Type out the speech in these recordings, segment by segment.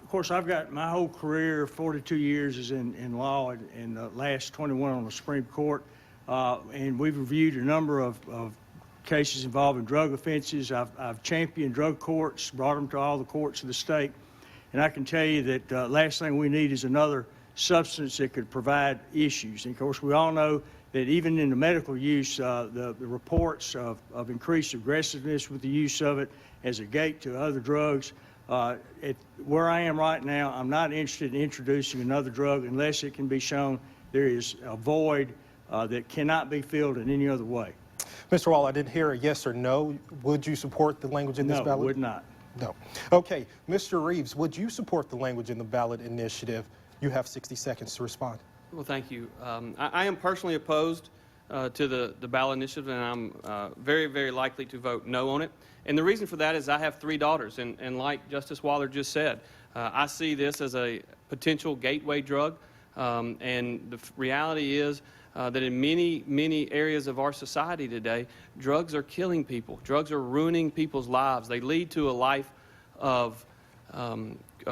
Of course, I've got my whole career, 42 years, is in law, and the last 21 on the Supreme Court. And we've reviewed a number of cases involving drug offenses. I've championed drug courts, brought them to all the courts of the state. And I can tell you that last thing we need is another substance that could provide issues. And of course, we all know that even in the medical use, the reports of increased aggressiveness with the use of it as a gate to other drugs. Where I am right now, I'm not interested in introducing another drug unless it can be shown there is a void that cannot be filled in any other way. Mr. Wall, I didn't hear a yes or no. Would you support the language in this ballot? No, would not. No. Okay. Mr. Reeves, would you support the language in the ballot initiative? You have 60 seconds to respond. Well, thank you. I am personally opposed to the ballot initiative, and I'm very, very likely to vote no on it. And the reason for that is I have 3 daughters, and like Justice Waller just said, I see this as a potential gateway drug, and the reality is that in many, many areas of our society today, drugs are killing people. Drugs are ruining people's lives. They lead to a life of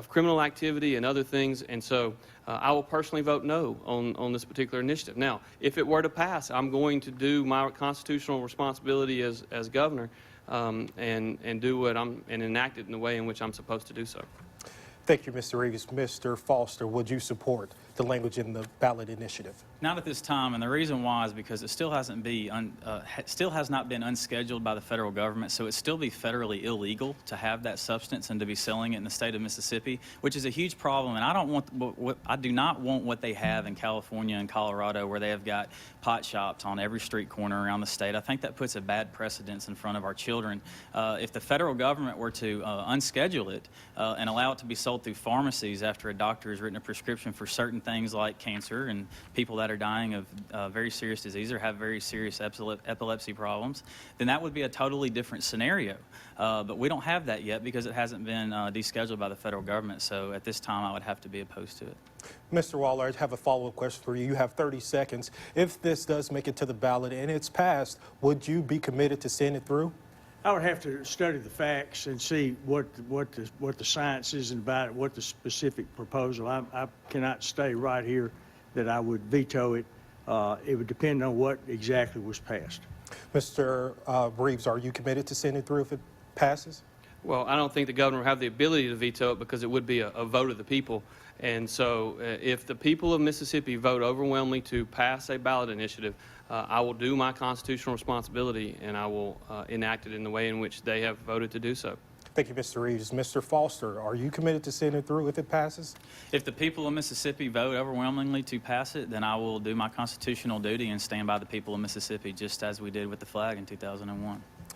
criminal activity and other things, and so I will personally vote no on this particular initiative. Now, if it were to pass, I'm going to do my constitutional responsibility as governor and do what and enact it in the way in which I'm supposed to do so. Thank you, Mr. Reeves. Mr. Foster, would you support the language in the ballot initiative? Not at this time, and the reason why is because it still has not been unscheduled by the federal government, so it'd still be federally illegal to have that substance and to be selling it in the state of Mississippi, which is a huge problem. And I do not want what they have in California and Colorado, where they have got pot shops on every street corner around the state. I think that puts a bad precedence in front of our children. If the federal government were to unschedule it and allow it to be sold through pharmacies after a doctor has written a prescription for certain things like cancer and people that are dying of very serious disease or have very serious epilepsy problems, then that would be a totally different scenario. But we don't have that yet because it hasn't been descheduled by the federal government. So at this time, I would have to be opposed to it. Mr. Waller, I have a follow-up question for you. You have 30 seconds. If this does make it to the ballot and it's passed, would you be committed to seeing it through? I would have to study the facts and see what the science is about it, what the specific proposal. I cannot stay right here that I would veto it. It would depend on what exactly was passed. Mr. Reeves, are you committed to seeing it through if it passes? Well, I don't think the governor will have the ability to veto it because it would be a vote of the people. And so if the people of Mississippi vote overwhelmingly to pass a ballot initiative, I will do my constitutional responsibility and I will enact it in the way in which they have voted to do so. Thank you, Mr. Reeves. Mr. Foster, are you committed to seeing it through if it passes? If the people of Mississippi vote overwhelmingly to pass it, then I will do my constitutional duty and stand by the people of Mississippi just as we did with the flag in 2001.